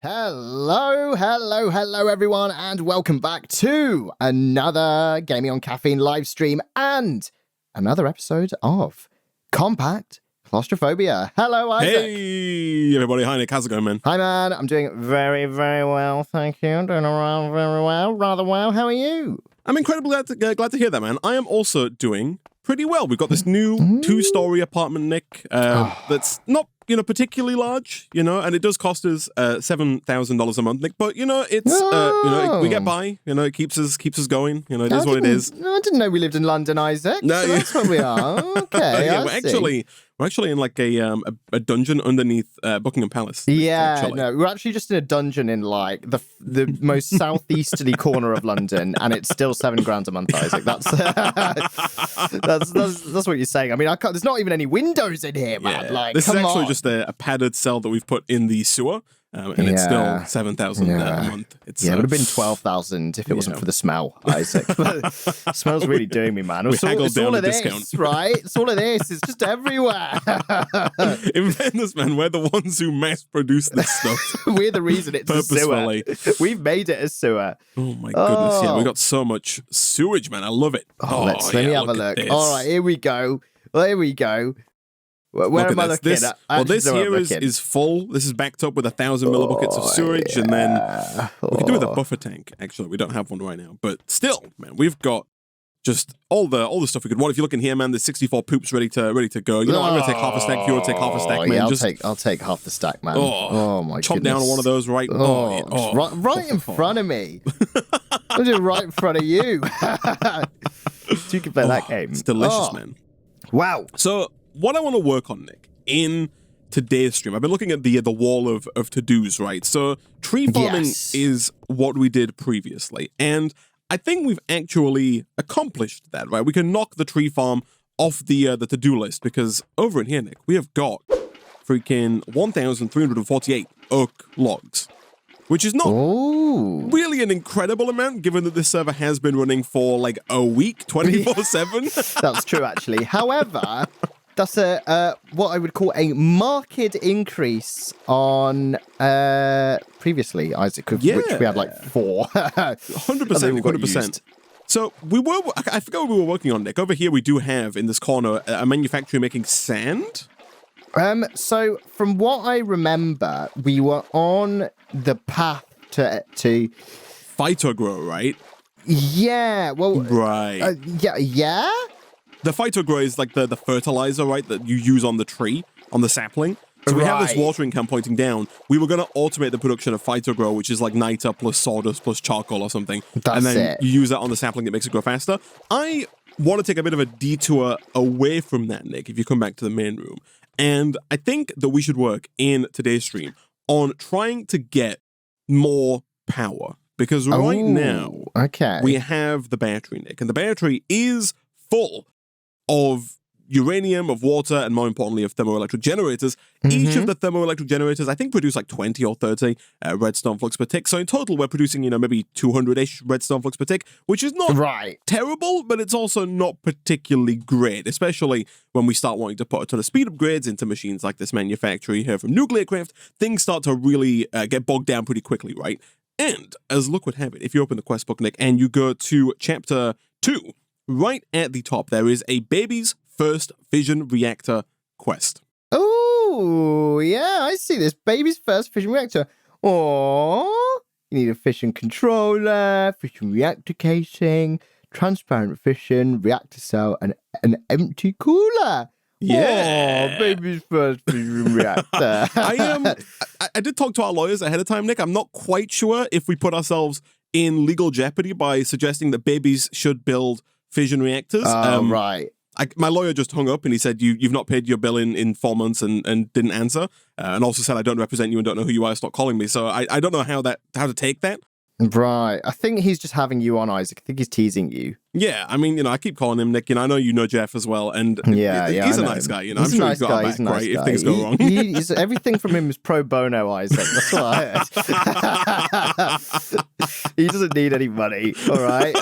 Hello, everyone, and welcome back to another Gaming on Caffeine live stream and another episode of Compact Claustrophobia. Hello, Isaac. Hey, everybody. Hi, Nick. How's it going, man? Hi, man. I'm doing very, very well, thank you. Doing around very well, rather well. How are you? I'm incredibly glad to hear that, man. I am also doing pretty well. We've got this new two-story apartment, Nick, that's not, particularly large, and it does cost us $7,000 a month, Nick. But it's we get by. It keeps us going. It is what it is. No, I didn't know we lived in London, Isaac. No, so that's where we are. Okay, yeah, I we're actually in like a dungeon underneath Buckingham Palace. Yeah, no, we're actually just in a dungeon in like the most southeasterly corner of London, and it's still $7,000 a month, Isaac. That's what you're saying. I mean, there's not even any windows in here, man. Yeah. Like, this is actually on. just a padded cell that we've put in the sewer. And it's still $7,000 a month. It would have been $12,000 if it wasn't for the smell, Isaac. The smell's really doing me, man. It's all of this, right? It's all of this. It's just everywhere. In fairness, man, we're the ones who mass produce this stuff. We're the reason it's a sewer. We've made it a sewer. Oh my goodness, yeah. We got so much sewage, man. I love it. Let me have a look. All right, here we go. Where am I looking? This here is full. This is backed up with 1,000 millibuckets of sewage, and then we can do with a buffer tank. Actually, we don't have one right now, but still, man, we've got just all the stuff we could want. If you look in here, man, there's 64 poops ready to go. I'm gonna take half a stack. If you want to take half a stack, man, I'll take half the stack, man. Oh my chop goodness. down on one of those, right? Right in front of me. I'm doing right in front of you. So you can play that game. It's delicious, man. Wow. So what I want to work on, Nick, in today's stream, I've been looking at the wall of to-dos, right? So tree farming is what we did previously, and I think we've actually accomplished that, right? We can knock the tree farm off the to-do list, because over in here, Nick, we have got freaking 1,348 oak logs, which is not really an incredible amount, given that this server has been running for like a week, 24/7. That's true, actually. However, that's what I would call a marked increase on previously, Isaac, which we had like 4. 100%. So I forgot what we were working on, Nick. Over here, we do have in this corner a manufacturer making sand. So from what I remember, we were on the path to Phytogrow, right? Yeah. Well, right. Yeah. The Phytogrow is like the fertilizer, right, that you use on the tree, on the sapling. So we have this watering can pointing down. We were going to automate the production of Phytogrow, which is like niter plus sawdust plus charcoal or something. And then you use that on the sapling, it makes it grow faster. I want to take a bit of a detour away from that, Nick, if you come back to the main room. And I think that we should work in today's stream on trying to get more power. Because right now, we have the battery, Nick. And the battery is full of uranium, of water, and more importantly, of thermoelectric generators. Each of the thermoelectric generators, I think, produce like 20 or 30 redstone flux per tick. So in total, we're producing, maybe 200-ish redstone flux per tick, which is not terrible, but it's also not particularly great, especially when we start wanting to put a ton of speed upgrades into machines like this manufacturer here from Nuclearcraft. Things start to really get bogged down pretty quickly, right? And as luck would have it, if you open the quest book, Nick, and you go to chapter 2, right at the top, there is a baby's first fission reactor quest. Oh, yeah, I see this. Baby's first fission reactor. Oh, you need a fission controller, fission reactor casing, transparent fission, reactor cell, and an empty cooler. Yeah. Oh, baby's first fission reactor. I did talk to our lawyers ahead of time, Nick. I'm not quite sure if we put ourselves in legal jeopardy by suggesting that babies should build fission reactors. Right. My lawyer just hung up and he said, you've not paid your bill in 4 months and didn't answer. And also said, I don't represent you and don't know who you are, stop calling me. So I don't know how to take that. Right. I think he's just having you on, Isaac. I think he's teasing you. Yeah. I mean, I keep calling him Nick. I know you know Jeff as well. And he's a nice guy. I'm sure he's got our back, right, if things go wrong. Everything from him is pro bono, Isaac. That's what I heard. He doesn't need any money, all right?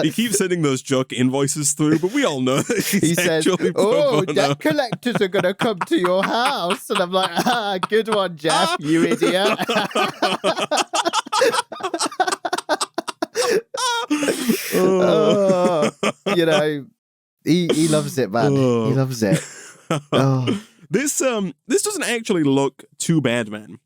He keeps sending those joke invoices through, but we all know that He says, oh, debt collectors are going to come to your house. And I'm like, good one, Jeff, you idiot. You know, he loves it, man. He loves it. This doesn't actually look too bad, man.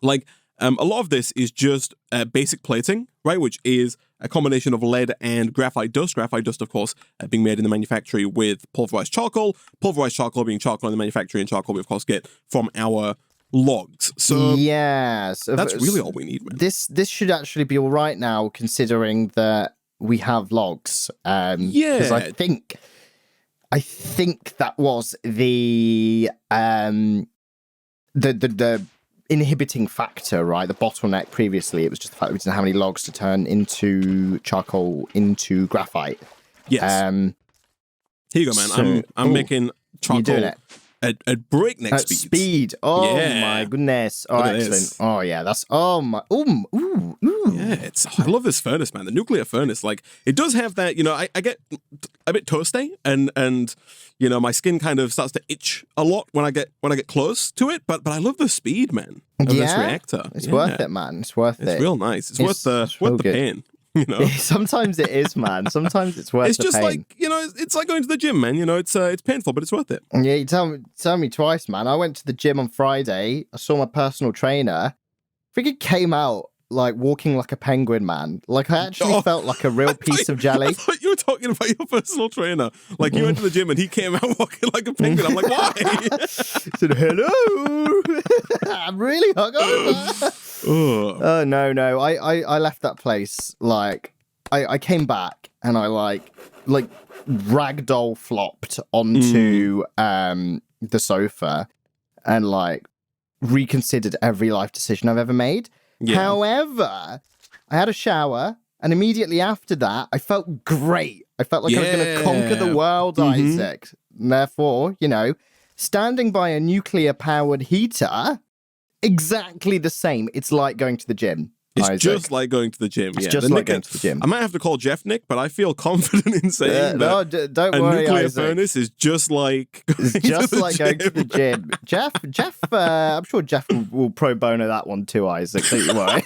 Like, a lot of this is just basic plating, right? Which is a combination of lead and graphite dust. Graphite dust, of course, being made in the manufactory with pulverized charcoal. Pulverized charcoal being charcoal in the manufacturing, and charcoal we, of course, get from our logs. So yes, that's really all we need, man. This should actually be all right now, considering that we have logs. Because I think that was the inhibiting factor, right? The bottleneck previously, it was just the fact that we didn't have any logs to turn into charcoal into graphite. Yes. Here you go, man. So, I'm making charcoal at breakneck speed. Oh my goodness. Oh, excellent. Oh yeah, that's my Yeah, I love this furnace, man. The nuclear furnace, like, it does have that, you know, I get a bit toasty and you know, my skin kind of starts to itch a lot when I get close to it, but I love the speed, man, of this reactor. It's worth it, man. It's worth it. It's real nice. It's worth the pain. You know? Sometimes it is, man. Sometimes it's worth it's the just pain. like, you know, it's like going to the gym, man. You know, it's painful, but it's worth it. Yeah, you tell me twice, man. I went to the gym on Friday. I saw my personal trainer. I think it came out like walking like a penguin, man. Like, I actually felt like a real piece of jelly. I thought you were talking about your personal trainer. Like, you went to the gym and he came out walking like a penguin. I'm like, why? He said, hello. I'm really hungover. Oh, no. I left that place, like, I came back and I like ragdoll flopped onto the sofa and like reconsidered every life decision I've ever made. Yeah. However, I had a shower and immediately after that, I felt great. I felt like I was going to conquer the world, Isaac. And therefore, you know, standing by a nuclear-powered heater, exactly the same. It's like going to the gym. It's Isaac. Just like going to the gym. It's just like going to the gym. I might have to call Jeff, Nick, but I feel confident in saying that don't worry, a nuclear Isaac. furnace is just like going to the gym. Jeff, I'm sure Jeff will pro bono that one too, Isaac. Don't you worry.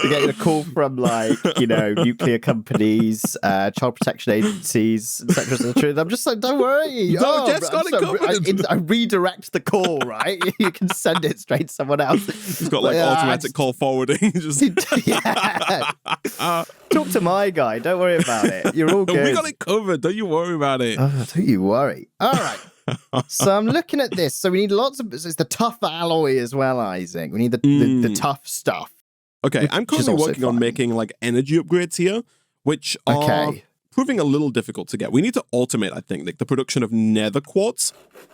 We're getting a call from, like, you know, nuclear companies, child protection agencies, etc. etc. I'm just like, don't worry. No, Jeff's got it covered. I redirect the call, right? You can send it straight to someone else. He's got like automatic call forwarding. Talk to my guy. Don't worry about it. You're all good. We got it covered. Don't you worry about it. Oh, don't you worry. All right. So I'm looking at this. So we need lots of. It's the tough alloy as well, Isaac. We need the tough stuff. Okay, I'm currently working on making like energy upgrades here, which are proving a little difficult to get. We need to automate, I think, like the production of nether quartz,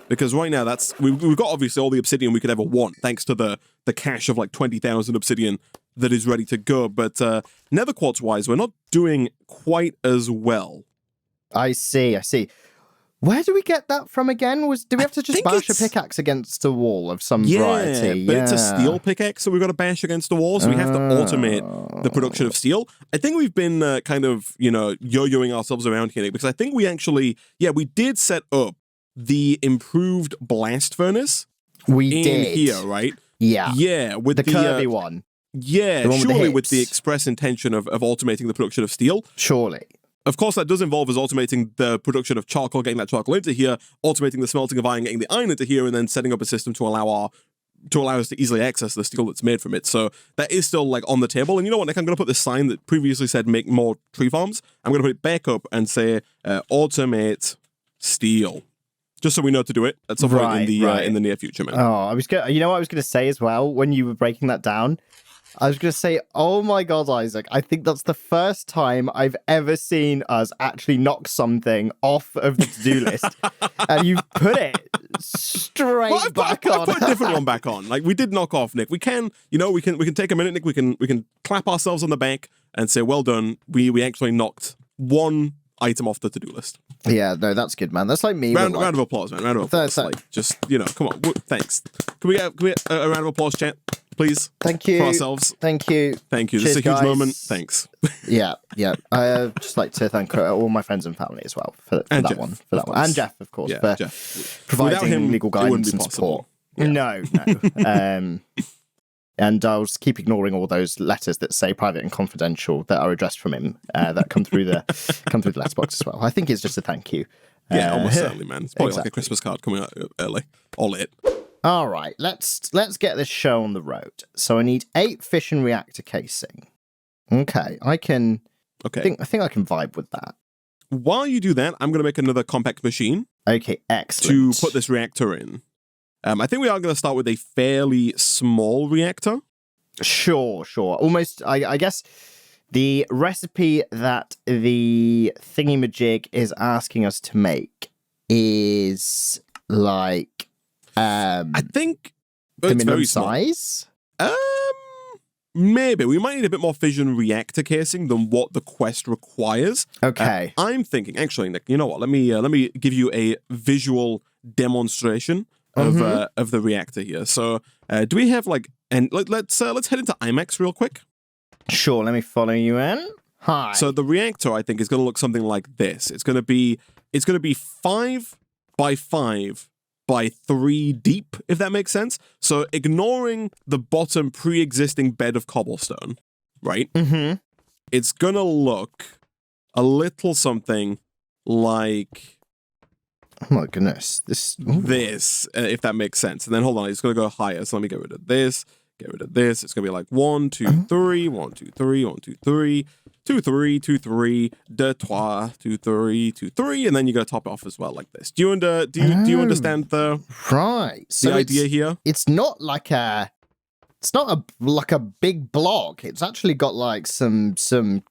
because right now we've got obviously all the obsidian we could ever want, thanks to the cache of like 20,000 obsidian that is ready to go. But nether quartz wise, we're not doing quite as well. I see. Where do we get that from again? Do we have to just bash a pickaxe against a wall of some variety? But it's a steel pickaxe, so we've got to bash against the wall, so we have to automate the production of steel. I think we've been kind of, you know, yo-yoing ourselves around here, because I think we actually, we did set up the improved blast furnace. We did. Here, right? Yeah. Yeah, with the curvy one. Yeah, surely with the express intention of automating the production of steel. Surely. Of course, that does involve us automating the production of charcoal, getting that charcoal into here, automating the smelting of iron, getting the iron into here, and then setting up a system to allow us to easily access the steel that's made from it. So that is still like on the table. And you know what, Nick? I'm going to put this sign that previously said make more tree farms. I'm going to put it back up and say automate steel. Just so we know to do it at some point in the near future, man. Oh, you know what I was going to say as well when you were breaking that down? I was going to say, oh my God, Isaac, I think that's the first time I've ever seen us actually knock something off of the to-do list. And you've put it straight back on. I put a different one back on. Like, we did knock off, Nick. We can take a minute, Nick. We can clap ourselves on the back and say, well done. We actually knocked one item off the to-do list. Yeah, no, that's good, man. That's like me. Round of applause, man. Round of applause. Like, just, you know, come on. Thanks. Can we get a round of applause, chat? please. Thank you. For ourselves. Thank you. Thank you. Cheers, This is a huge guys. moment. Thanks. Yeah. I just like to thank all my friends and family as well for that Jeff, one. For that one. And Jeff, of course, Yeah, for Jeff. providing Without him, legal it wouldn't guidance be and support. possible. Yeah. No. And I'll just keep ignoring all those letters that say private and confidential that are addressed from him that come through the letterbox as well. I think it's just a thank you. Yeah, almost certainly, man. It's probably like a Christmas card coming out early. All it. All right, let's get this show on the road. So I need 8 fission reactor casing. Okay, I think I can vibe with that. While you do that, I'm going to make another compact machine. Okay, excellent. To put this reactor in. I think we are going to start with a fairly small reactor. Sure. Almost, I guess, the recipe that the thingy-majig is asking us to make is like... I think the minimum very size? Maybe. We might need a bit more fission reactor casing than what the quest requires. Okay. I'm thinking, actually, Nick, you know what? Let me give you a visual demonstration of the reactor here. So, do we have like, and let's head into IMAX real quick. Sure, let me follow you in. Hi. So the reactor, I think, is going to look something like this. It's going to be 5 by 5 by 3 deep, if that makes sense. So ignoring the bottom pre-existing bed of cobblestone, right? Mm-hmm. It's going to look a little something like... Oh my goodness. This, if that makes sense. And then hold on, it's going to go higher. So let me get rid of this, get rid of this. It's going to be like 1, 2, 3, 1, 2, 3, 1, 2, 3, 2, 3, 2, 3, 2, 2, 3, 2, 3, and then you got to top it off as well like this. Do you understand the idea here? It's not like a big block. It's actually got like some sticky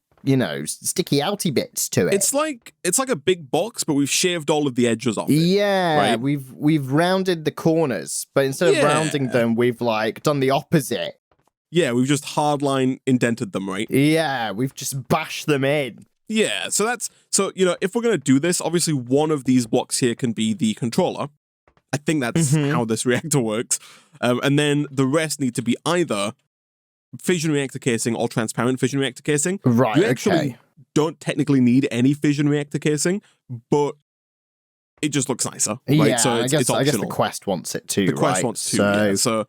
outy bits to it. It's like a big box, but we've shaved all of the edges off it. Yeah, right? we've rounded the corners, but instead of rounding them, we've like done the opposite. Yeah, we've just hardline indented them, right? Yeah, we've just bashed them in. Yeah, so if we're gonna do this, obviously one of these blocks here can be the controller. I think that's how this reactor works. And then the rest need to be either fission reactor casing or transparent fission reactor casing. Right, you actually don't technically need any fission reactor casing, but it just looks nicer. Right? Yeah, so it's optional. I guess the quest wants it too, The quest wants to, yeah. So,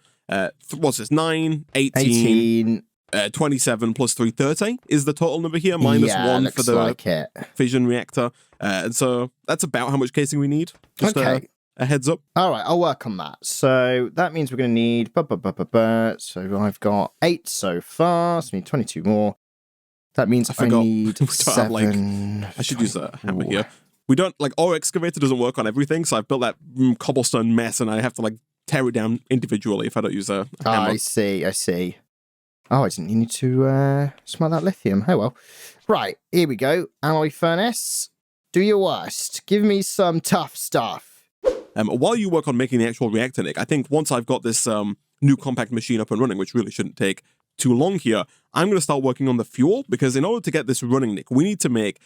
what's this? 9, 18, 27 plus 3, 30 is the total number here, minus 1 for the fission reactor. And so that's about how much casing we need. Just a heads up. All right, I'll work on that. So that means we're going to need... So I've got 8 so far, so I need 22 more. That means I need 7... I should use a hammer here. We don't... our excavator doesn't work on everything, so I've built that cobblestone mess, and I have to, tear it down individually if I don't use a hammer. I see. Oh, I didn't need to smelt that lithium. Oh, well. Right, here we go. Alloy furnace. Do your worst. Give me some tough stuff. While you work on making the actual reactor, Nick, I think once I've got this new compact machine up and running, which really shouldn't take too long here, I'm going to start working on the fuel, because in order to get this running, Nick, we need to make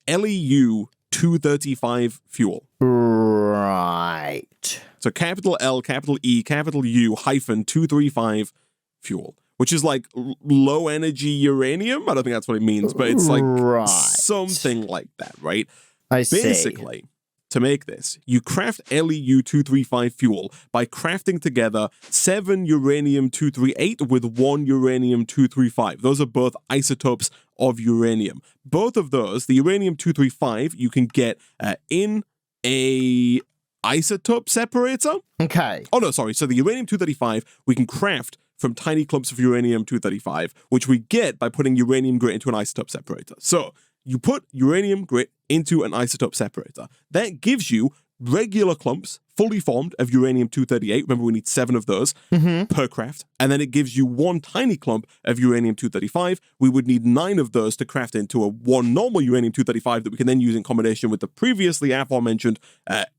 LEU 235 fuel. Right. So capital L, capital E, capital U, hyphen 235 fuel, which is like low energy uranium. I don't think that's what it means, but it's like something like that, right? I see. Basically, to make this, you craft LEU-235 fuel by crafting together 7 uranium-238 with 1 uranium-235. Those are both isotopes of uranium. Both of those, the uranium-235, you can get in a isotope separator. Okay. Oh, no, sorry. So the uranium-235, we can craft from tiny clumps of uranium-235, which we get by putting uranium grit into an isotope separator. So you put uranium grit into an isotope separator. That gives you regular clumps, fully formed, of uranium-238. Remember, we need 7 of those per craft. And then it gives you 1 tiny clump of uranium-235. We would need 9 of those to craft into 1 normal uranium-235 that we can then use in combination with the previously aforementioned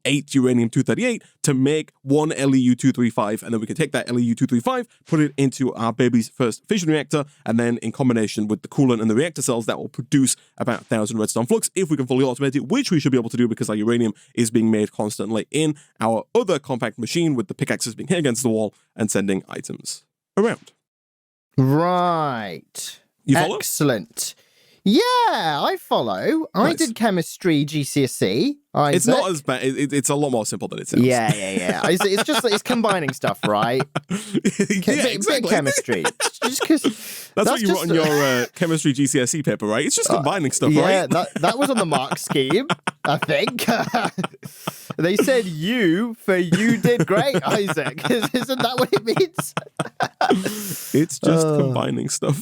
8 uranium-238 to make 1 LEU-235. And then we can take that LEU-235, put it into our baby's first fission reactor, and then in combination with the coolant and the reactor cells, that will produce about 1,000 redstone flux if we can fully automate it, which we should be able to do because our uranium is being made constantly in our other compact machine with the pickaxes being hit against the wall and sending items around. Right. You follow? Excellent. Yeah, I follow. I Nice. did chemistry GCSE. It's not as bad. It's a lot more simple than it sounds. Yeah. It's just it's combining stuff, right? Bit of chemistry. Just because that's what you wrote on your chemistry GCSE paper, right? It's just combining stuff, yeah, right? that was on the mark scheme, I think. They said you did great, Isaac. Isn't that what it means? It's just combining stuff.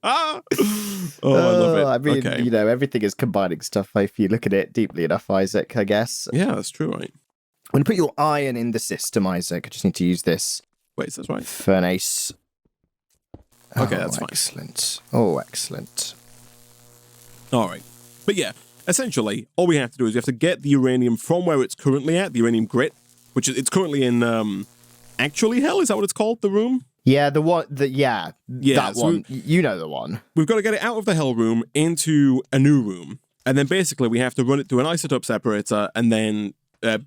I love it. I mean, okay. you know, everything is combining stuff if you look at it deeply enough, Isaac, I guess. Yeah, that's true, right? I'm going to put your iron in the system, Isaac. I just need to use this. Wait, that's right. Furnace. Okay, that's fine. Excellent. Oh, excellent. All right. But yeah, essentially, all we have to do is we have to get the uranium from where it's currently at, the uranium grit, which is it's currently in actually hell. Is that what it's called? The room? Yeah, that so one. You know the one. We've got to get it out of the hell room into a new room. And then basically we have to run it through an isotope separator and then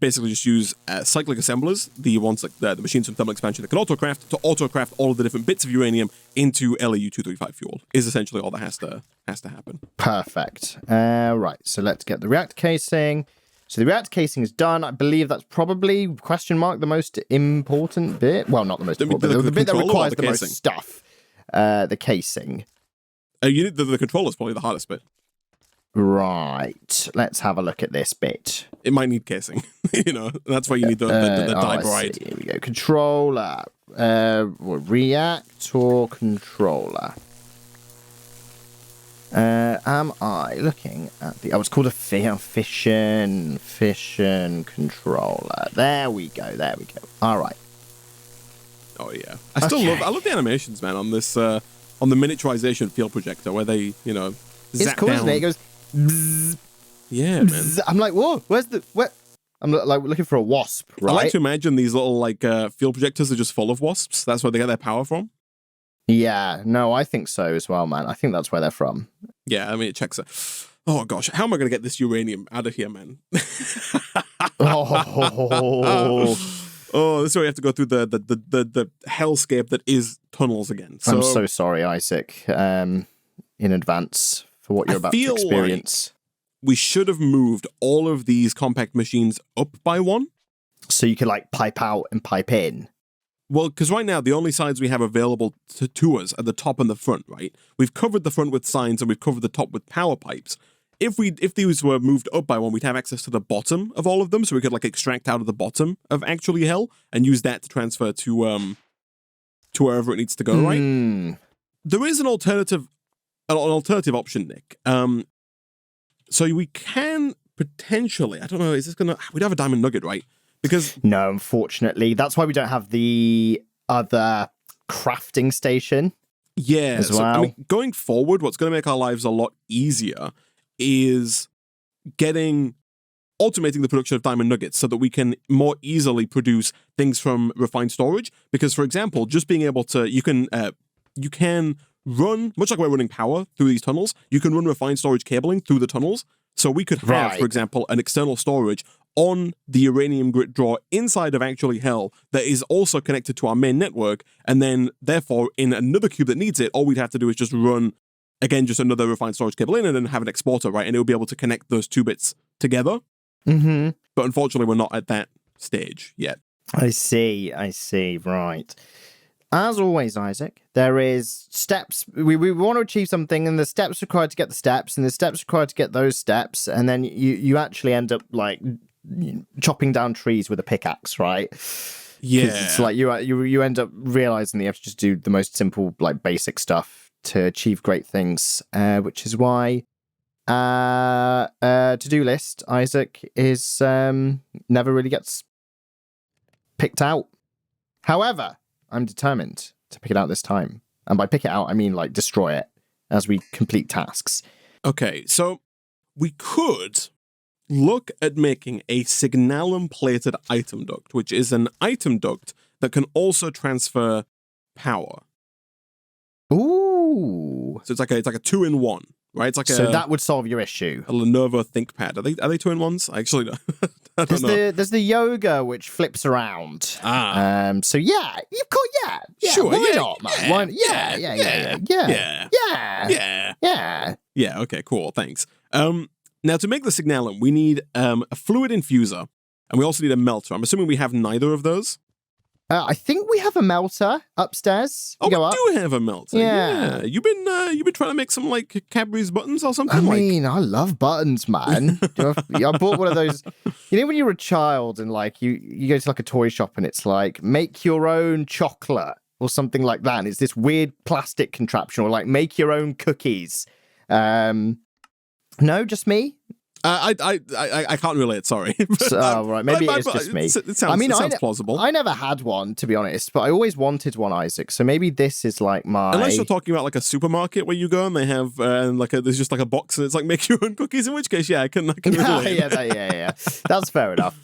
basically just use cyclic assemblers, the ones like the machines from thermal expansion that can autocraft all of the different bits of uranium into LEU-235 fuel is essentially all that has to happen. Perfect. Right, so let's get the reactor casing. So the reactor casing is done. I believe that's probably, the most important bit. Well, not the most important, the bit that requires the most stuff. The casing. The controller's probably the hardest bit. Right. Let's have a look at this bit. It might need casing. You know, that's why you need the die bride. Here we go. Controller. Reactor controller. Am I looking at the... Oh, it's called a fission controller. There we go. All right. Oh, yeah. I love the animations, man, on this, on the miniaturization field projector where they, you know, zap it's cool, down. Isn't it? It goes... Bzz, yeah, bzz. man. I'm like, whoa, where? I'm like looking for a wasp, right? I like to imagine these little, like, field projectors are just full of wasps. That's where they get their power from. Yeah, no, I think so as well, man. I think that's where they're from. Yeah, I mean, it checks it. Oh, gosh. How am I going to get this uranium out of here, man? Oh, this is where we have to go through the hellscape that is tunnels again. So, I'm so sorry, Isaac, in advance for what you're about to experience. Like we should have moved all of these compact machines up by one. So you could, like, pipe out and pipe in. Well, because right now, the only signs we have available to us are the top and the front, right? We've covered the front with signs and we've covered the top with power pipes. If these were moved up by one, we'd have access to the bottom of all of them, so we could, like, extract out of the bottom of actually hell and use that to transfer to wherever it needs to go, right? There is an alternative option, Nick. So we can potentially, I don't know, we'd have a diamond nugget, right? Because no, unfortunately, that's why we don't have the other crafting station. Yeah, as well. So, I mean, going forward, what's going to make our lives a lot easier is automating the production of diamond nuggets so that we can more easily produce things from refined storage. Because, for example, just being able to, you can run, much like we're running power through these tunnels, you can run refined storage cabling through the tunnels. So we could have, for example, an external storage on the uranium grit drawer inside of actually hell that is also connected to our main network, and then therefore in another cube that needs it, all we'd have to do is just run, again, just another refined storage cable in and then have an exporter, right? And it would be able to connect those two bits together. Mm-hmm. But unfortunately, we're not at that stage yet. I see, right. As always, Isaac, there is steps. We want to achieve something, and the steps required to get the steps, and the steps required to get those steps, and then you actually end up, like, chopping down trees with a pickaxe, right? Yeah. It's like you end up realizing that you have to just do the most simple, like, basic stuff to achieve great things, which is why to-do list, Isaac, is never really gets picked out. However, I'm determined to pick it out this time. And by pick it out, I mean, like, destroy it as we complete tasks. Okay, so we could look at making a signalum-plated item duct, which is an item duct that can also transfer power. Ooh. Ooh. So it's like a 2-in-1, right? It's like so that would solve your issue. A Lenovo ThinkPad. Are they 2-in-1s? I actually I don't know. There's the yoga which flips around. So yeah, you could Sure. Why not, man? Yeah. Okay. Cool. Thanks. Now to make the signalum, we need a fluid infuser, and we also need a melter. I'm assuming we have neither of those. I think we have a melter upstairs. Oh, we do have a melter. Yeah. You've been trying to make some like Cadbury's buttons or something. I mean, I love buttons, man. I bought one of those. You know, when you're a child and like you go to like a toy shop and it's like make your own chocolate or something like that, and it's this weird plastic contraption, or like make your own cookies. No, just me. I can't relate. Sorry. Right. Maybe it's just me. It sounds plausible. I never had one, to be honest, but I always wanted one, Isaac. So maybe this is like my. Unless you're talking about like a supermarket where you go and they have there's just like a box and it's like make your own cookies. In which case, I can relate. yeah. That's fair enough.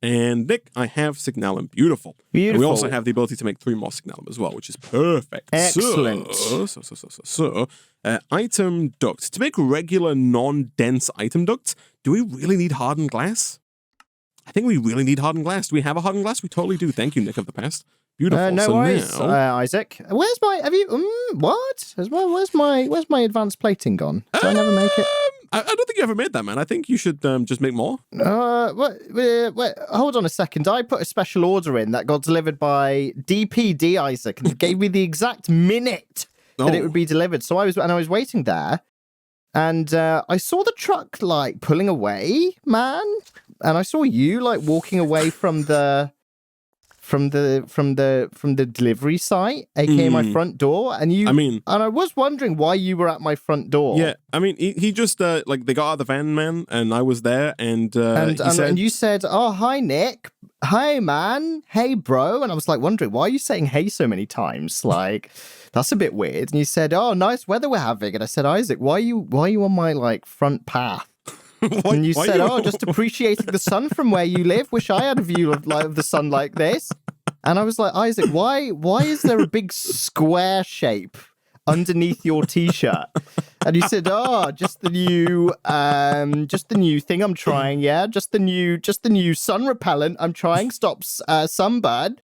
And Nick, I have signalum. Beautiful. And we also have the ability to make 3 more signalum as well, which is perfect. Excellent. So, item duct. To make regular non-dense item ducts, do we really need hardened glass? I think we really need hardened glass. Do we have a hardened glass? We totally do. Thank you, Nick of the past. Beautiful. No worries, Isaac. Where's my? Have you? What? Where's my advanced plating gone? Did I never make it? I don't think you ever made that, man. I think you should just make more. Wait, hold on a second. I put a special order in that got delivered by DPD, Isaac, and gave me the exact minute that it would be delivered. So I was waiting there, and I saw the truck like pulling away, man, and I saw you like walking away from the delivery site, aka my front door, and I was wondering why you were at my front door. Yeah, I mean, he just they got out of the van, man, and I was there, and you said, "Oh, hi, Nick. Hey, man. Hey, bro." And I was like wondering why are you saying "hey" so many times? Like, that's a bit weird. And you said, "Oh, nice weather we're having." And I said, "Isaac, why are you on my like front path?" And you said, just appreciating the sun from where you live. Wish I had a view of the sun like this. And I was like, Isaac, why is there a big square shape underneath your t-shirt? And you said, just the new thing I'm trying, yeah? Just the new sun repellent I'm trying stops sunburn.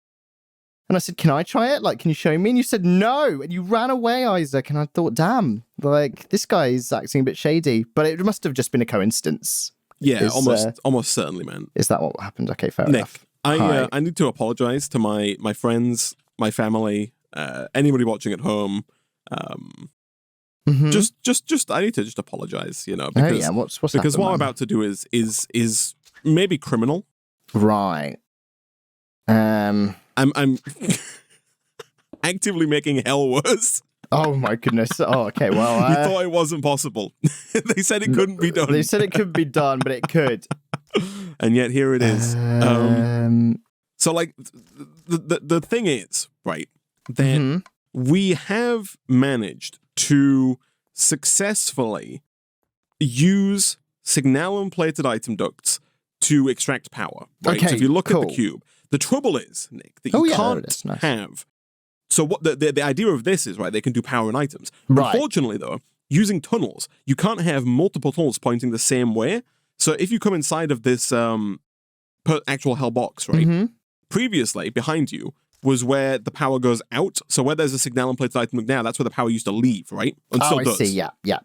And I said, can I try it? Like, can you show me? And you said, no. And you ran away, Isaac. And I thought, damn, like, this guy is acting a bit shady. But it must have just been a coincidence. Yeah, almost certainly, man. Is that what happened? Okay, fair enough. I need to apologize to my friends, my family, anybody watching at home. Just I need to just apologize, because what's because happened, what I'm about to do is maybe criminal. Right. I'm actively making hell worse. Oh my goodness. Oh, okay. Well, you thought it wasn't possible. They said it couldn't be done. They said it could be done, but it could. And yet here it is. So like the thing is, right, that we have managed to successfully use signalum plated item ducts to extract power. Right? Okay, so if you look cool. at the cube, the trouble is, Nick, that you can't have. So what the idea of this is, right, they can do power in items. Right. Unfortunately, though, using tunnels, you can't have multiple tunnels pointing the same way. So if you come inside of this actual hell box, right, previously behind you was where the power goes out. So where there's a signalum plated item now, that's where the power used to leave, right? And I see. Yeah.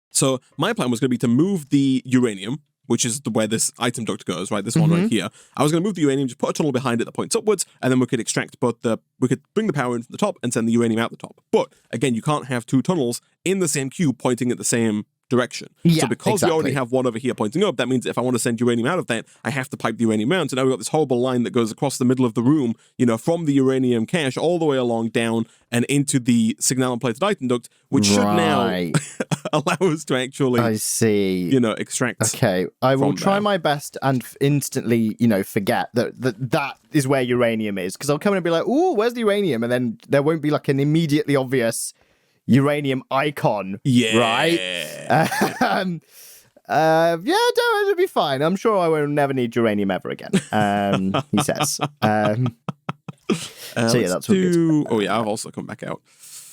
So my plan was going to be to move the uranium, which is where this item duct goes, right? This one right here. I was going to move the uranium, just put a tunnel behind it that points upwards, and then we could extract we could bring the power in from the top and send the uranium out the top. But again, you can't have 2 tunnels in the same cube pointing at the same direction. Yeah, so because we already have one over here pointing up, that means if I want to send uranium out of that, I have to pipe the uranium out. So now we've got this horrible line that goes across the middle of the room, from the uranium cache all the way along down and into the signalum plated item duct, which should now allow us to actually extract. Okay, I will try my best and instantly, forget that is where uranium is, because I'll come in and be like, "Ooh, where's the uranium?" And then there won't be like an immediately obvious uranium icon. Yeah. Right? It'll be fine. I'm sure I will never need uranium ever again. He says. So yeah, that's what Oh yeah, I've also come back out.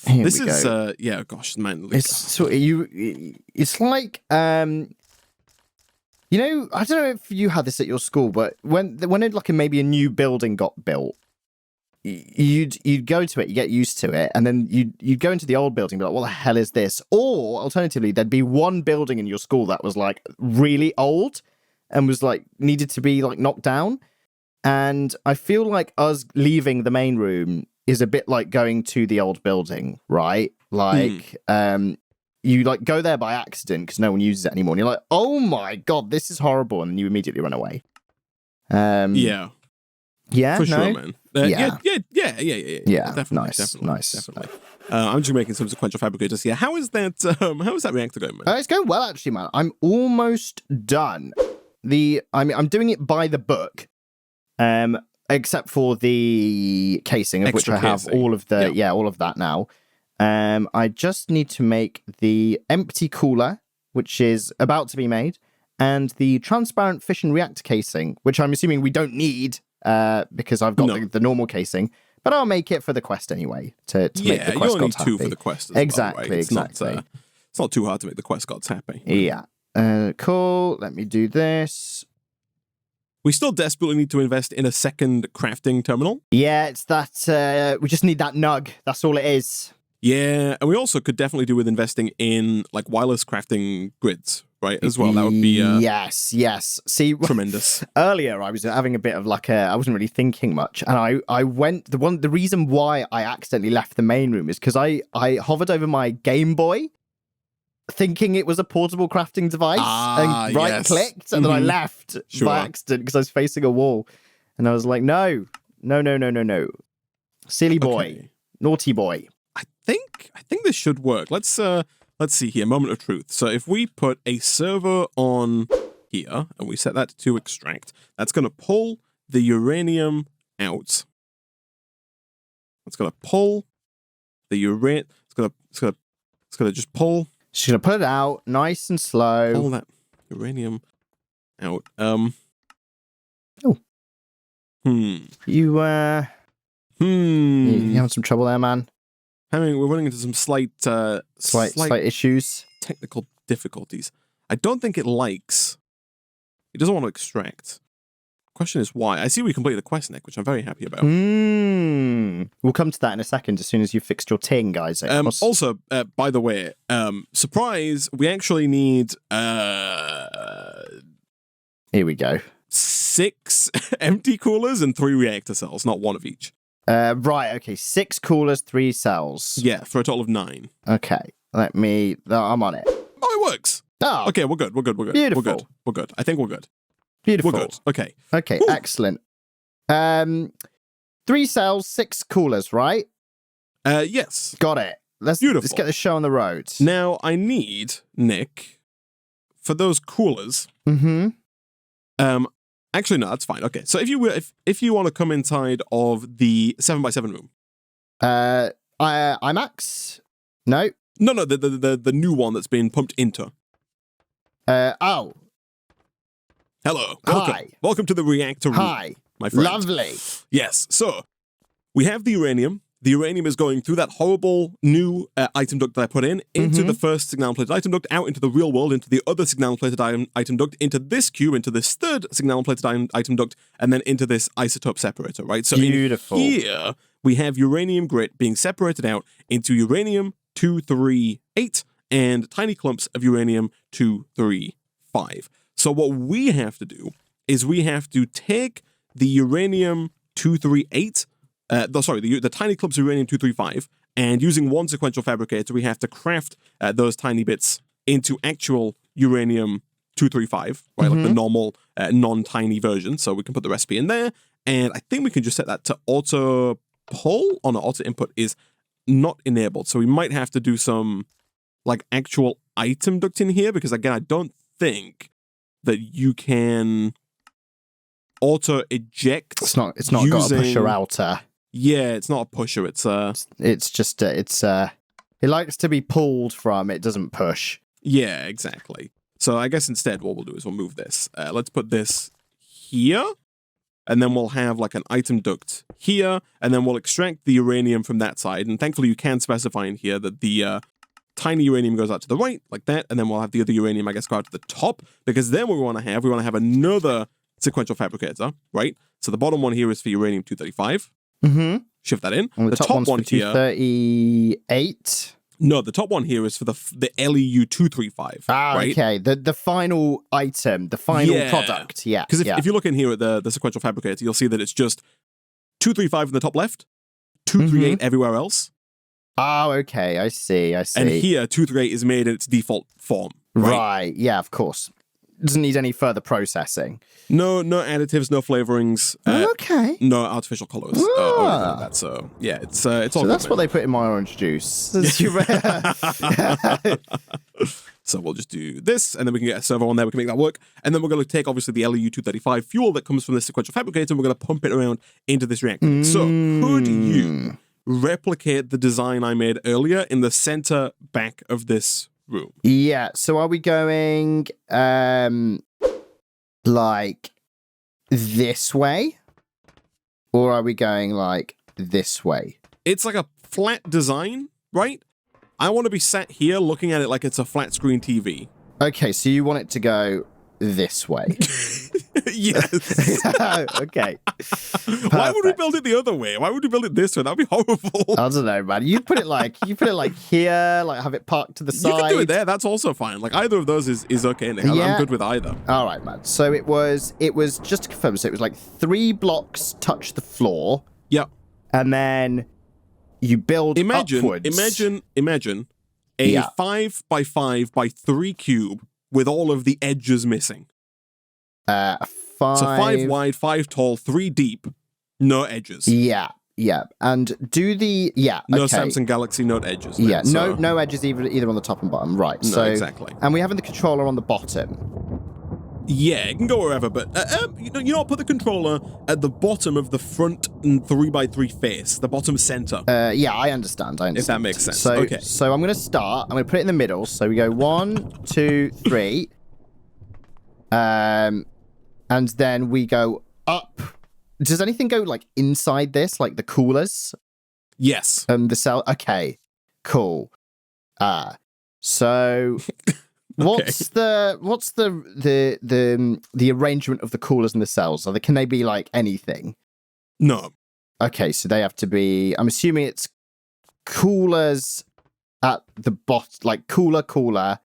Here This we is go. yeah, gosh, man. It's sort of it's like you know, I don't know if you had this at your school, but when like maybe a new building got built, you'd go to it, you get used to it, and then you'd go into the old building, be like, what the hell is this? Or alternatively, there'd be one building in your school that was like really old and was like needed to be like knocked down. And I feel like us leaving the main room is a bit like going to the old building, right? Like, you like go there by accident because no one uses it anymore. And you're like, oh my God, this is horrible. And you immediately run away. Yeah. Yeah, for no? sure, man. Yeah. Yeah. Definitely, nice. definitely. I'm just making some sequential fabricators here. How is that reactor going, man? It's going well, actually, man. I'm almost done. I'm doing it by the book, except for the casing, of Extra which I have casing. all of all of that now. I just need to make the empty cooler, which is about to be made, and the transparent fission reactor casing, which I'm assuming we don't need because I've got the normal casing, but I'll make it for the quest anyway to make the quest you only need gods happy. 2 for the quest as well, Exactly, right? exactly. It's not too hard to make the quest gods happy. Yeah. Cool. Let me do this. We still desperately need to invest in a second crafting terminal. Yeah, it's that we just need that nug. That's all it is. Yeah, and we also could definitely do with investing in like wireless crafting grids, right? As well, that would be yes. See, tremendous. Earlier, I was having a bit of like I wasn't really thinking much, and I went the reason why I accidentally left the main room is because I hovered over my Game Boy, thinking it was a portable crafting device, and right clicked, and then I left by accident because I was facing a wall, and I was like, no, silly boy, naughty boy. I think this should work. Let's see here. Moment of truth. So if we put a server on here and we set that to extract, that's going to pull the uranium out. It's going to pull the uranium. It's going to just pull. She's going to put it out nice and slow. Pull that uranium out. Oh. You having some trouble there, man? We're running into some slight issues, technical difficulties. I don't think it likes. It doesn't want to extract. Question is why. I see we completed the quest, Nick, which I'm very happy about. We'll come to that in a second as soon as you've fixed your ting, guys. Also, by the way, surprise, we actually need here we go. 6 empty coolers and 3 reactor cells, not 1 of each. Right, okay. 6 coolers, 3 cells. Yeah, for a total of 9. Okay, I'm on it. Oh, it works. Oh, okay, we're good. Beautiful. We're good. I think we're good. Beautiful. We're good. Okay. Okay, Woo. Excellent. 3 cells, 6 coolers, right? Yes. Got it. Let's get the show on the road. Now, I need, Nick, for those coolers. Actually, no, that's fine. Okay, so if you want to come inside of the 7x7 room. IMAX? No. No, the new one that's been pumped into. Oh. Hello. Hi. Welcome to the reactor room. Hi. My friend. Lovely. Yes. So, we have the uranium. The uranium is going through that horrible new item duct that I put in, into the first signal-plated item duct, out into the real world, into the other signal-plated item duct, into this cube, into this third signal-plated item duct, and then into this isotope separator, right? So beautiful. In here, we have uranium grit being separated out into uranium-238 and tiny clumps of uranium-235. So what we have to do is we have to take the uranium-238, the tiny clumps of uranium-235, and using 1 sequential fabricator, we have to craft those tiny bits into actual uranium-235, right? Like the normal, non-tiny version. So we can put the recipe in there, and I think we can just set that to auto pull. Oh no, auto input is not enabled. So we might have to do some like actual item duct in here, because again, I don't think that you can auto eject. It's not got a pusher outer. Yeah, it's not a pusher. It's just it likes to be pulled from. It doesn't push. Yeah, exactly. So I guess instead what we'll do is we'll move this. Let's put this here. and then we'll have like an item duct here, and then we'll extract the uranium from that side. And thankfully, you can specify in here that the tiny uranium goes out to the right, like that, and then we'll have the other uranium, I guess, go out to the top, because then what we want to have another sequential fabricator, right? So the bottom one here is for uranium-235. Mm-hmm. Shift that in. And the top one here... 238? No, the top one here is for the LEU-235. Ah, right? Okay. The final item, the final product. Yeah. Because if you look in here at the sequential fabricator, you'll see that it's just 235 in the top left, 238 everywhere else. Oh, okay. I see. And here, 238 is made in its default form. Right. Yeah, of course. Doesn't need any further processing. No additives, no flavorings. Okay. No artificial colors. That. So yeah, it's all. So that's what they put in my orange juice. So we'll just do this, and then we can get a servo on there. We can make that work, and then we're going to take obviously the LEU-235 fuel that comes from the sequential fabricator, and we're going to pump it around into this reactor. So could you replicate the design I made earlier in the center back of this room? Yeah, so are we going like this way, or are we going like this way? It's like a flat design, right? I want to be sat here looking at it like it's a flat screen TV. Okay, so you want it to go this way. Yes. Okay. Why would we build it the other way? Why would we build it this way? That'd be horrible. I don't know, man. You put it like here, like have it parked to the side. You can do it there. That's also fine. Like either of those is okay, Nick. I'm good with either. All right, man. So it was just to confirm. So it was like 3 blocks touch the floor. Yeah. And then you build upwards. Imagine a 5 by 5 by 3 cube with all of the edges missing. 5. So 5 wide, 5 tall, 3 deep, no edges. Yeah. And do the no Samsung Galaxy Note edges. Then, yeah, so. no edges either on the top and bottom. Right. No, so exactly. And we have the controller on the bottom. Yeah, it can go wherever, but you know, put the controller at the bottom of the front 3x3 face, the bottom center. Yeah, I understand. If that makes sense. So, okay. So I'm going to start. I'm going to put it in the middle. So we go 1, 2, 3. And then we go up. Does anything go like inside this, like the coolers? Yes. The cell. Okay. Cool. So. What's the arrangement of the coolers and the cells? Can they be like anything? No. Okay, so they have to be. I'm assuming it's coolers at the bottom, like cooler,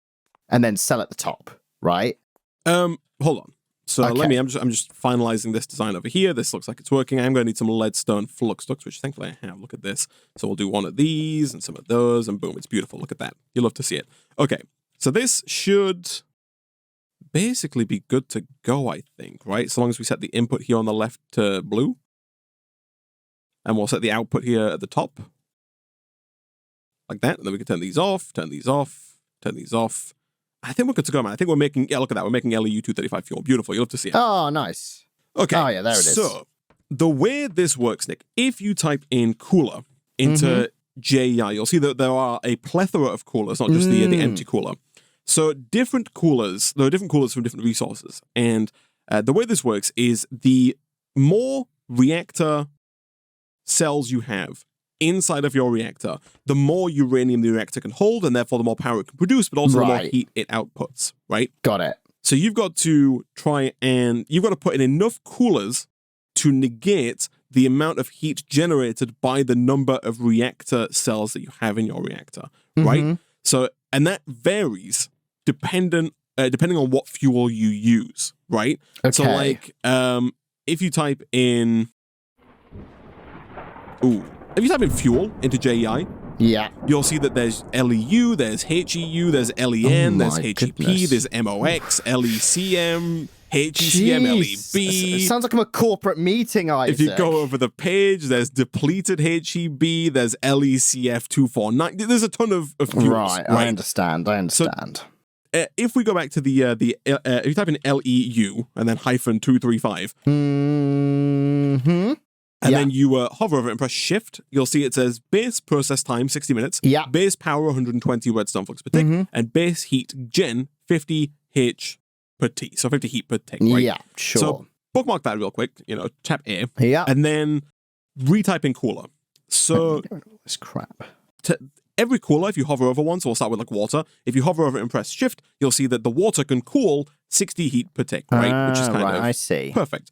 and then cell at the top, right? Hold on. So let me. I'm just finalizing this design over here. This looks like it's working. I'm going to need some leadstone flux ducts, which thankfully I have. Look at this. So we'll do one of these and some of those, and boom, it's beautiful. Look at that. You'll love to see it. Okay. So this should basically be good to go, I think, right? So long as we set the input here on the left to blue. And we'll set the output here at the top. Like that. And then we can turn these off, turn these off, turn these off. I think we're good to go, man. I think we're making, look at that. We're making LEU-235 fuel. Beautiful. You'll love to see it. Oh, nice. Okay. Oh, yeah, there it is. So the way this works, Nick, if you type in cooler into JEI, you'll see that there are a plethora of coolers, not just the empty cooler. So there are different coolers from different resources. And the way this works is the more reactor cells you have inside of your reactor, the more uranium the reactor can hold, and therefore the more power it can produce, but also the more heat it outputs, right? Got it. So you've got to put in enough coolers to negate the amount of heat generated by the number of reactor cells that you have in your reactor, right? So, and that varies depending on what fuel you use, right? Okay. So, like, if you type in fuel into JEI, you'll see that there's LEU, there's HEU, there's LEN, there's HEP, there's MOX, LECM, HECM, LEB. It sounds like I'm a corporate meeting, Isaac. If you go over the page, there's depleted HEB, there's LECF249. There's a ton of fuels. Right, I understand. So, if we go back to if you type in LEU and then -235, and then you hover over it and press Shift, you'll see it says base process time 60 minutes, base power 120 redstone flux per tick, and base heat gen 50 H per T, so 50 heat per tick, right? Yeah, sure. So bookmark that real quick, tap A. Yeah. And then retype in cooler. So this crap. Every cooler, if you hover over one, so we'll start with like water. If you hover over it and press shift, you'll see that the water can cool 60 heat per tick, right? Which is kind of I see. Perfect.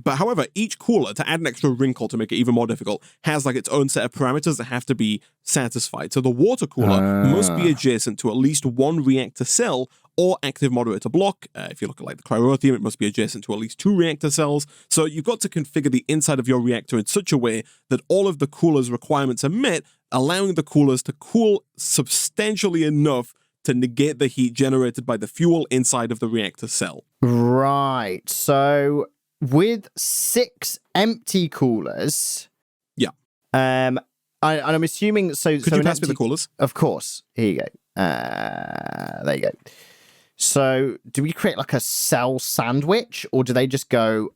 But however, each cooler, to add an extra wrinkle to make it even more difficult, has like its own set of parameters that have to be satisfied. So the water cooler must be adjacent to at least one reactor cell or active moderator block. If you look at like the cryothium, it must be adjacent to at least 2 reactor cells. So you've got to configure the inside of your reactor in such a way that all of the cooler's requirements are met, allowing the coolers to cool substantially enough to negate the heat generated by the fuel inside of the reactor cell. Right. So with 6 empty coolers. Yeah. And I'm assuming so. Could you pass me the coolers? Of course. Here you go. There you go. So do we create like a cell sandwich, or do they just go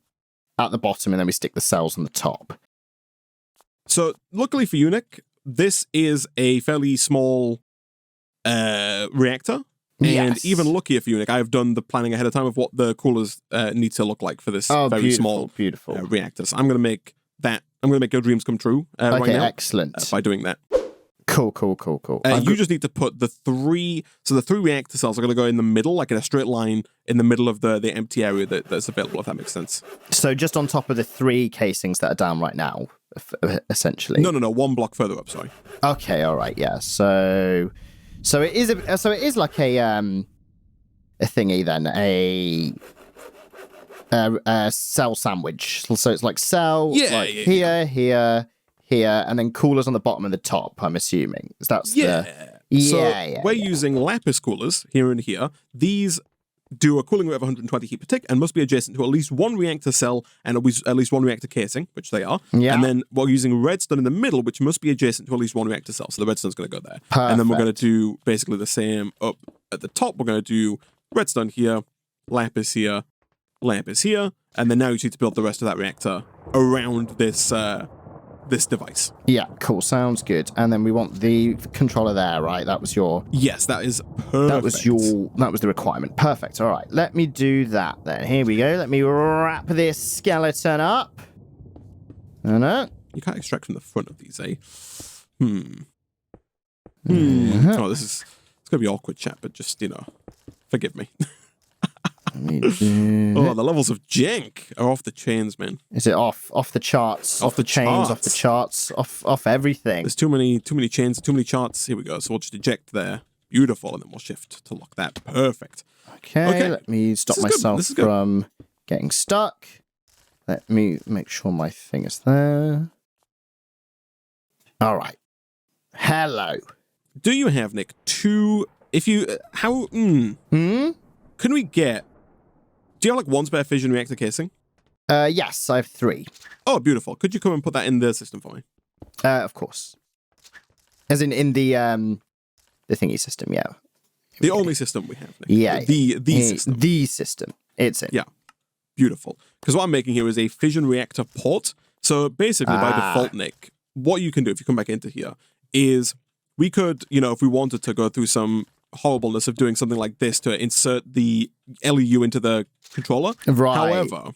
at the bottom and then we stick the cells on the top? So luckily for you, Nick, this is a fairly small reactor. And even luckier for you, Nick, I have done the planning ahead of time of what the coolers need to look like for this very small reactor. So I'm going to make that. I'm going to make your dreams come true right now. Excellent. By doing that. Cool. You just need to put the 3. So the 3 reactor cells are going to go in the middle, like in a straight line, in the middle of the empty area that's available. If that makes sense. So just on top of the 3 casings that are down right now, essentially. No. 1 block further up. Sorry. Okay. All right. Yeah. So it is like a thingy then, a cell sandwich. So it's like cell, here, and then coolers on the bottom and the top. I'm assuming We're using lapis coolers here and here. These do a cooling rate of 120 heat per tick and must be adjacent to at least 1 reactor cell and at least 1 reactor casing, which they are. Yeah. And then we're using redstone in the middle, which must be adjacent to at least 1 reactor cell. So the redstone's going to go there. Perfect. And then we're going to do basically the same up at the top. We're going to do redstone here, lapis here, and then now you need to build the rest of that reactor around this device. Yeah, cool. Sounds good. And then we want the controller there, right? That was your... Yes, that is perfect. That was the requirement. Perfect. All right. Let me do that then. Here we go. Let me wrap this skeleton up. You can't extract from the front of these, eh? Oh, it's going to be awkward, chat, but just, forgive me. Oh, the levels of jank are off the chains, man. Is it off the charts? Off the chains, off the charts, off everything. There's too many chains, too many charts. Here we go. So we'll just eject there. Beautiful, and then we'll shift to lock that. Perfect. Okay. Let me stop myself from getting stuck. Let me make sure my thing is there. All right. Hello. Do you have, Nick, 2... If you... How... Can we get... Do you have, 1 spare fission reactor casing? Yes, I have 3. Oh, beautiful. Could you come and put that in the system for me? Of course. As in the thingy system, yeah. The only system we have, Nick. Yeah. The system. The system. It's in. Yeah. Beautiful. Because what I'm making here is a fission reactor port. So basically, by default, Nick, what you can do if you come back into here is we could, if we wanted to go through some horribleness of doing something like this to insert the LEU into the controller. Right. However,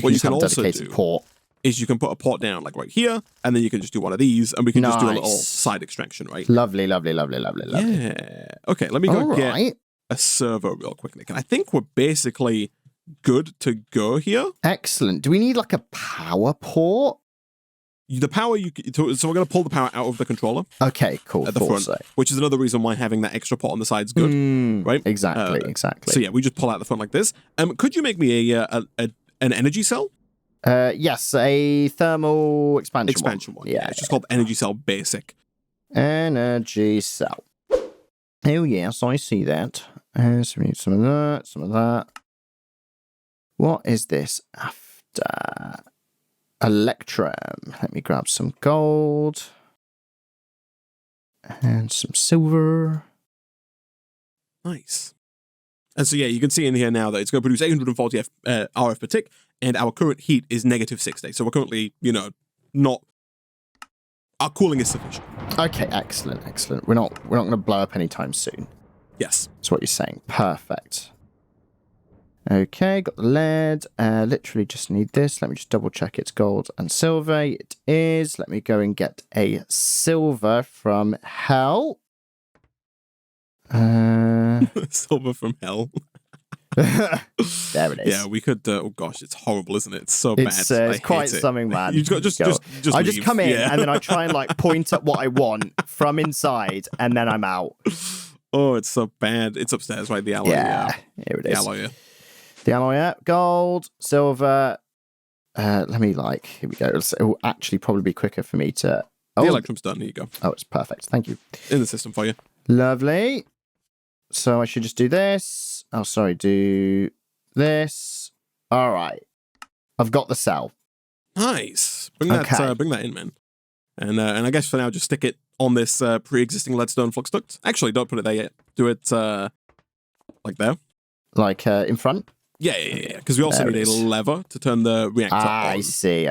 what you can also do port. is you can put a port down like right here, and then you can just do one of these, and we can just do a little side extraction, right? Lovely. Yeah. Okay, let me go get a server real quick, Nick. And I think we're basically good to go here. Excellent. Do we need like a power port? The power so we're going to pull the power out of the controller. Okay, cool. At the front, which is another reason why having that extra port on the side is good, right? Exactly. So yeah, we just pull out the front like this. Could you make me an energy cell? Yes, a thermal expansion one. Yeah, it's just called energy cell basic. Energy cell. Oh yes, I see that. So we need some of that. What is this after? Electrum. Let me grab some gold. And some silver. Nice. And so, yeah, you can see in here now that it's going to produce 840 RF per tick, and our current heat is -60. So we're currently, not... Our cooling is sufficient. Okay, excellent. We're not going to blow up anytime soon. Yes. That's what you're saying. Perfect. Okay, got the lead. Literally just need this. Let me just double check it's gold and silver. It is. Let me go and get a silver from hell. Silver from hell. There it is. Yeah, we could. Oh gosh, it's horrible, isn't it? It's so bad. It's quite something, man. You just I just leave. come in and then I try and like point at what I want from inside, and then I'm out. Oh, it's so bad. It's upstairs, right? The alloy. Yeah, here it is. The alloy. The alloy, yeah. Gold, silver. Let me here we go. It will actually probably be quicker for me to. The electrum's done. Here you go. Oh, it's perfect. Thank you. In the system for you. Lovely. So I should just do this. Oh, sorry. Do this. All right. I've got the cell. Nice. Bring that in, man. And I guess for now, just stick it on this pre-existing leadstone flux duct. Actually, don't put it there yet. Do it like there. Like in front? Yeah. Because we also need a lever to turn the reactor on. I see.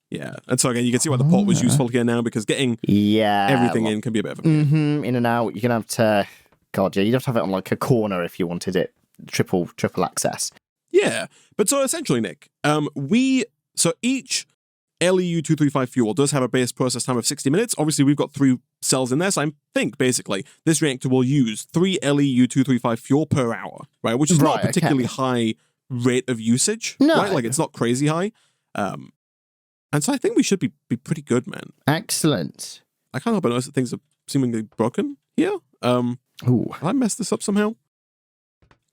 Yeah. And so again, you can see why the port was useful here now, because getting everything in can be a bit of a pain. In and out. You're going to have to... God, yeah, you'd have to have it on like a corner if you wanted it. Triple access. Yeah. But so essentially, Nick, so each LEU-235 fuel does have a base process time of 60 minutes. Obviously, we've got 3 cells in there, so I think, basically, this reactor will use 3 LEU-235 fuel per hour, right? Which is not a particularly high rate of usage, right? Like, it's not crazy high. And so I think we should be pretty good, man. Excellent. I can't help but notice that things are seemingly broken here. Ooh. Have I messed this up somehow?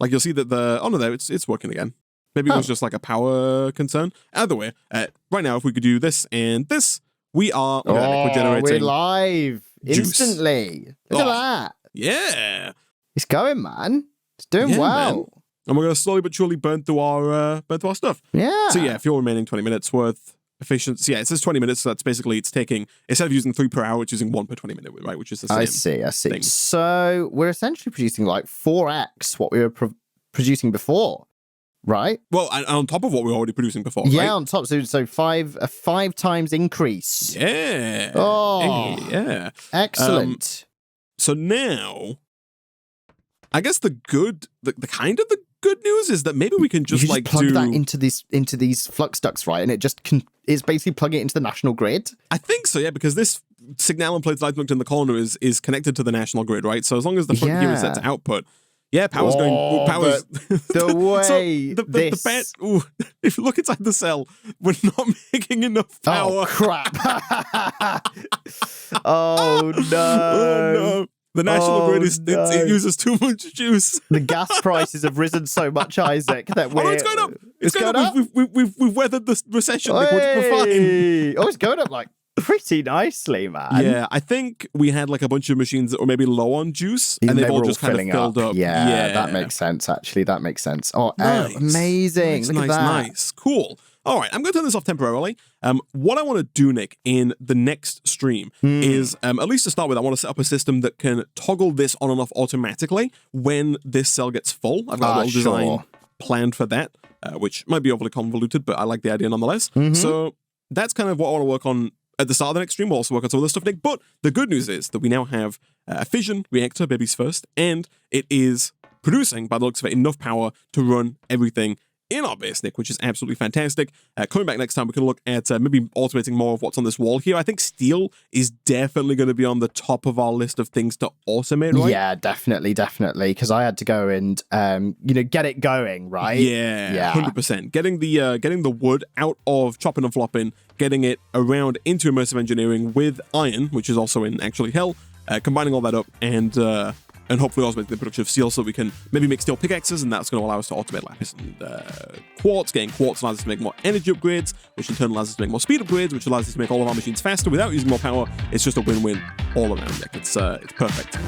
Like, you'll see that oh no, there, it's working again. Maybe it was just like a power concern. Either way, right now, if we could do this and this, we are we're generating. We're live juice. Instantly. Look at that. Yeah. It's going, man. It's doing well. Man. And we're going to slowly but surely burn through our stuff. Yeah. So yeah, fuel remaining 20 minutes worth. Efficiency, yeah, it says 20 minutes, so that's basically it's taking, instead of using 3 per hour, it's using 1 per 20 minute, right? Which is the same. I see. Thing. So we're essentially producing like 4x what we were producing before, right? Well, and on top of what we were already producing before, yeah, right? on top, so a 5 times increase. Yeah. Oh, yeah. Excellent. So now, I guess the good news is that maybe we can just plug that into these flux ducts, right? And it just it's basically plugging it into the national grid. I think so, yeah, because this signal and plates light duct in the corner is connected to the national grid, right? So as long as the front gear is set to output, yeah, power's going. Power's the way so the bad. Ooh, if you look inside the cell, we're not making enough power. Oh crap! Oh no! Oh no! The national grid it uses too much juice. The gas prices have risen so much, Isaac, that we're... Oh, it's going up. It's going up. We've weathered the recession. We're fine. Oh, it's going up like pretty nicely, man. Yeah, I think we had like a bunch of machines that were maybe low on juice, and they've all just kind of filled up. Yeah, that makes sense, actually. That makes sense. Oh, nice. Amazing. Look at that. Nice. Cool. All right, I'm going to turn this off temporarily. What I want to do, Nick, in the next stream is, at least to start with, I want to set up a system that can toggle this on and off automatically when this cell gets full. I've got a little design planned for that, which might be overly convoluted, but I like the idea nonetheless. So that's kind of what I want to work on at the start of the next stream. We'll also work on some other stuff, Nick. But the good news is that we now have a fission reactor, baby's first, and it is producing, by the looks of it, enough power to run everything in our base, Nick, which is absolutely fantastic. Coming back next time, we can look at maybe automating more of what's on this wall here. I think steel is definitely going to be on the top of our list of things to automate, right? Yeah, definitely, because I had to go and, get it going, right? Yeah, 100%. Getting the wood out of chopping and flopping, getting it around into immersive engineering with iron, which is also in actually hell, combining all that up and hopefully automate the production of steel so we can maybe make steel pickaxes, and that's going to allow us to automate lapis and quartz. Getting quartz allows us to make more energy upgrades, which in turn allows us to make more speed upgrades, which allows us to make all of our machines faster without using more power. It's just a win-win all around, Nick. It's perfect.